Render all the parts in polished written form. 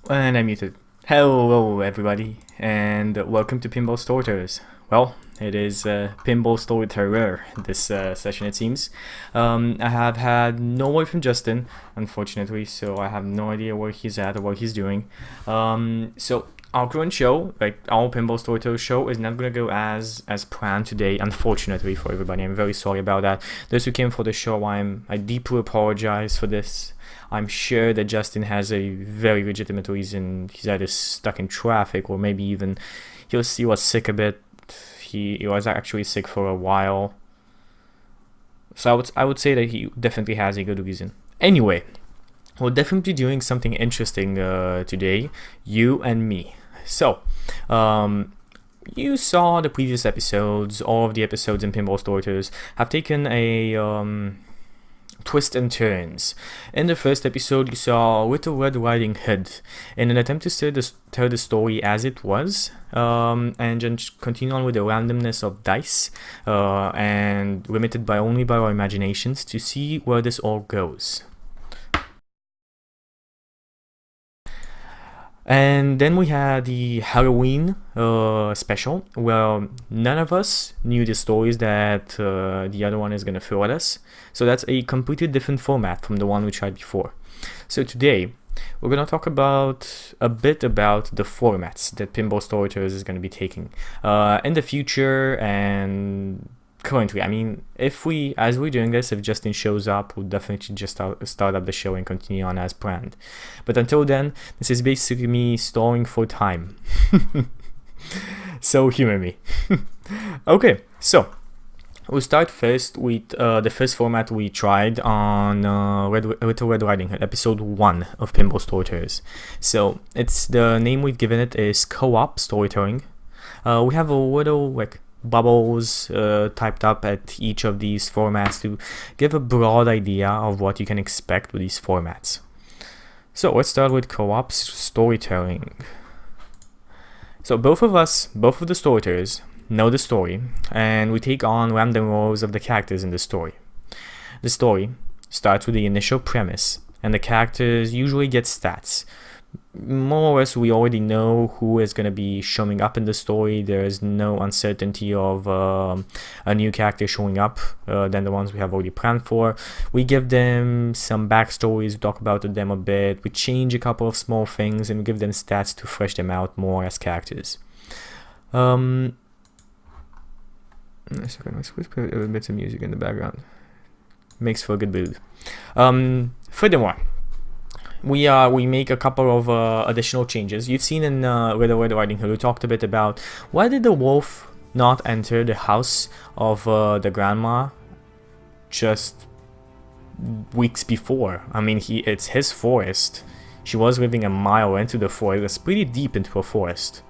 And I'm muted. Hello, everybody, and welcome to Pinball Storytellers. Well, it is Pinball Storyteller this session, it seems. I have had no word from Justin, unfortunately, so I have no idea where he's at or what he's doing. So our current show, like our Pinball Storyteller show, is not gonna go as planned today, unfortunately for everybody. I'm very sorry about that. Those who came for the show, I deeply apologize for this. I'm sure that Justin has a very legitimate reason. He's either stuck in traffic or maybe even he was sick a bit. He was actually sick for a while. So I would say that he definitely has a good reason. Anyway, we're definitely doing something interesting today, you and me. So, you saw the previous episodes. All of the episodes in Pinball Storytellers have taken a twists and turns. In the first episode, you saw Little Red Riding Hood in an attempt to tell the story as it was, and then continue on with the randomness of dice, and limited only by our imaginations to see where this all goes. And then we had the Halloween special, where none of us knew the stories that the other one is going to throw at us. So that's a completely different format from the one we tried before. So today, we're going to talk a bit about the formats that Pinball Storytellers is going to be taking in the future and currently. I mean, as we're doing this, if Justin shows up, we'll definitely just start up the show and continue on as planned. But until then, this is basically me stalling for time. So humor me. Okay, so we'll start first with the first format we tried on Little Red Riding Hood, episode 1 of Pinball Storytellers. So it's the name we've given it is co-op storytelling. We have a little bubbles typed up at each of these formats to give a broad idea of what you can expect with these formats. So let's start with co-op storytelling. So both of the storytellers know the story, and we take on random roles of the characters in the story. The story starts with the initial premise, and the characters usually get stats. More or less, we already know who is going to be showing up in the story. There is no uncertainty of a new character showing up than the ones we have already planned for. We give them some backstories, we talk about them a bit, we change a couple of small things, and we give them stats to flesh them out more as characters. A second, let's put a little bit of music in the background. Makes for a good mood. Furthermore, we make a couple of additional changes. You've seen in Little Red Riding Hood, we talked a bit about why did the wolf not enter the house of the grandma just weeks before? I mean, it's his forest. She was living a mile into the forest. It's pretty deep into a forest.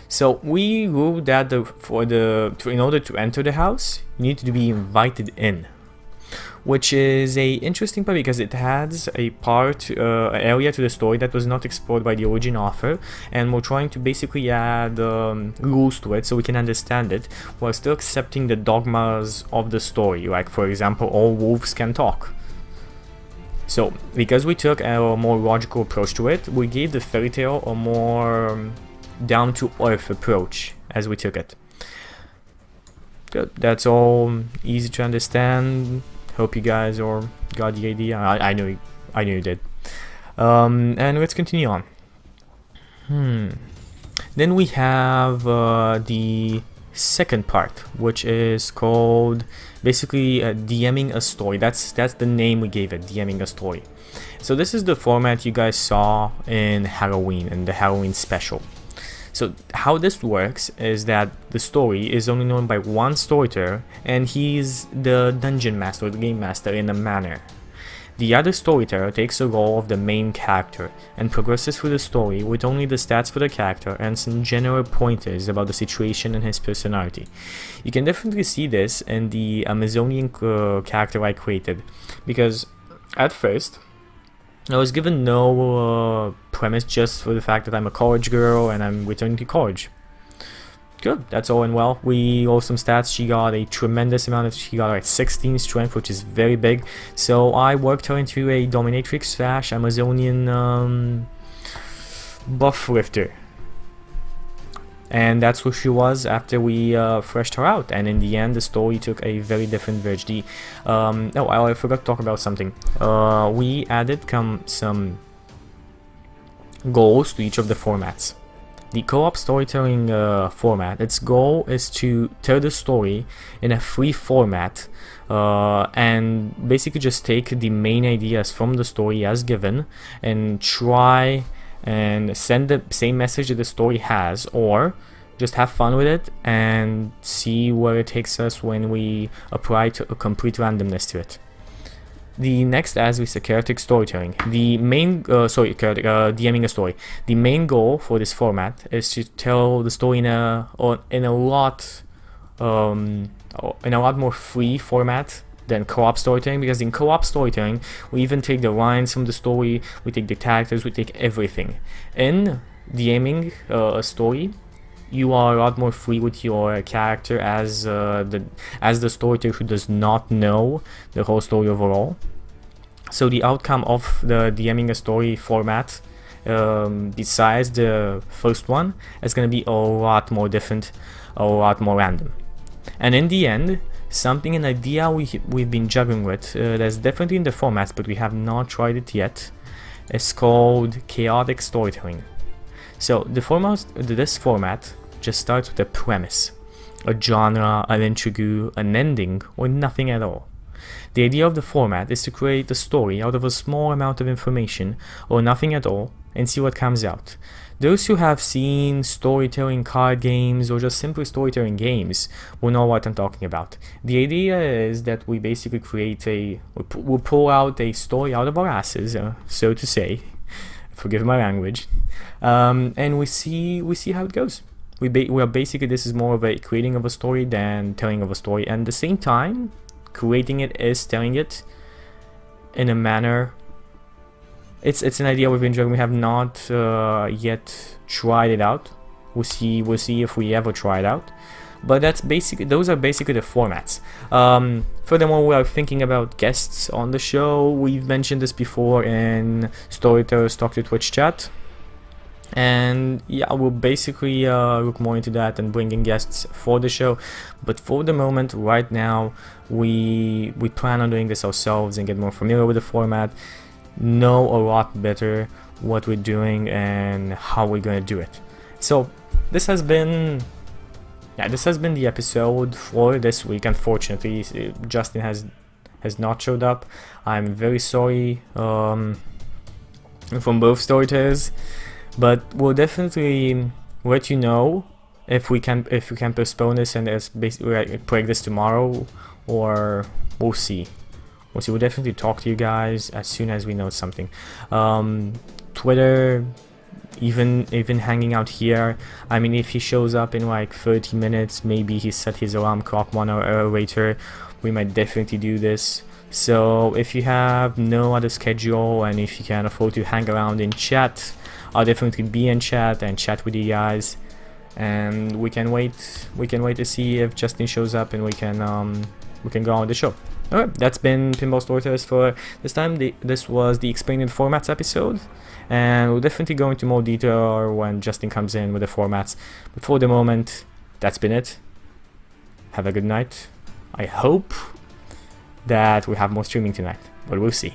So we ruled that in order to enter the house, you need to be invited in, which is a interesting part because it adds a area to the story that was not explored by the origin author, and we're trying to basically add rules to it so we can understand it while still accepting the dogmas of the story. Like, for example, all wolves can talk. So because we took a more logical approach to it, we gave the fairy tale a more down to earth approach as we took it. Good. That's all easy to understand. Hope you guys got the idea. I knew you did. And let's continue on. Then we have the second part, which is called basically DMing a story. That's the name we gave it, DMing a story. So this is the format you guys saw in Halloween, in the Halloween special. So how this works is that the story is only known by one storyteller, and he's the dungeon master, the game master in a manner. The other storyteller takes the role of the main character and progresses through the story with only the stats for the character and some general pointers about the situation and his personality. You can definitely see this in the Amazonian character I created, because at first I was given no premise, just for the fact that I'm a college girl and I'm returning to college. Good, that's all and well. We rolled some stats. She got a tremendous amount she got like 16 strength, which is very big. So I worked her into a dominatrix / Amazonian buff lifter. And that's who she was after we fleshed her out, and in the end the story took a very different verge. Oh, I forgot to talk about something. We added some goals to each of the formats. The co-op storytelling format, its goal is to tell the story in a free format and basically just take the main ideas from the story as given and try and send the same message that the story has, or just have fun with it and see where it takes us when we apply to a complete randomness to it. The next, as we said, chaotic storytelling. The main, DMing a story. The main goal for this format is to tell the story in a lot more free format than co-op storytelling, because in co-op storytelling we even take the lines from the story, we take the characters, we take everything. In DMing a story, you are a lot more free with your character as the storyteller who does not know the whole story overall. So the outcome of the DMing a story format, besides the first one, is going to be a lot more different, a lot more random. And in the end, an idea we've been juggling with, that's definitely in the formats, but we have not tried it yet, is called chaotic storytelling. So this format just starts with a premise, a genre, an intrigue, an ending, or nothing at all. The idea of the format is to create a story out of a small amount of information, or nothing at all, and see what comes out. Those who have seen storytelling card games or just simply storytelling games will know what I'm talking about. The idea is that we basically we'll pull out a story out of our asses, so to say, forgive my language, and we see how it goes. Basically, this is more of a creating of a story than telling of a story, and at the same time, creating it is telling it in a manner. It's an idea we've been enjoying. We have not yet tried it out. We'll see if we ever try it out. But those are basically the formats. Furthermore, we are thinking about guests on the show. We've mentioned this before in Storytellers Talk to Twitch chat. And yeah, we'll basically look more into that and bring in guests for the show. But for the moment, right now, we plan on doing this ourselves and get more familiar with the format, know a lot better what we're doing and how we're going to do it. So this has been the episode for this week. Unfortunately, Justin has not showed up. I'm very sorry from both storytellers, but we'll definitely let you know if we can postpone this and basically break this tomorrow, or we'll see. We'll definitely talk to you guys as soon as we know something. Twitter, even hanging out here. I mean, if he shows up in like 30 minutes, maybe he set his alarm clock 1 hour later, we might definitely do this. So if you have no other schedule and if you can afford to hang around in chat, I'll definitely be in chat and chat with you guys, and we can wait to see if Justin shows up and we can go on the show. Alright, that's been Pinball Storytellers for this time. This was the Explaining Formats episode, and we'll definitely go into more detail when Justin comes in with the formats. But for the moment, that's been it. Have a good night. I hope that we have more streaming tonight, but we'll see.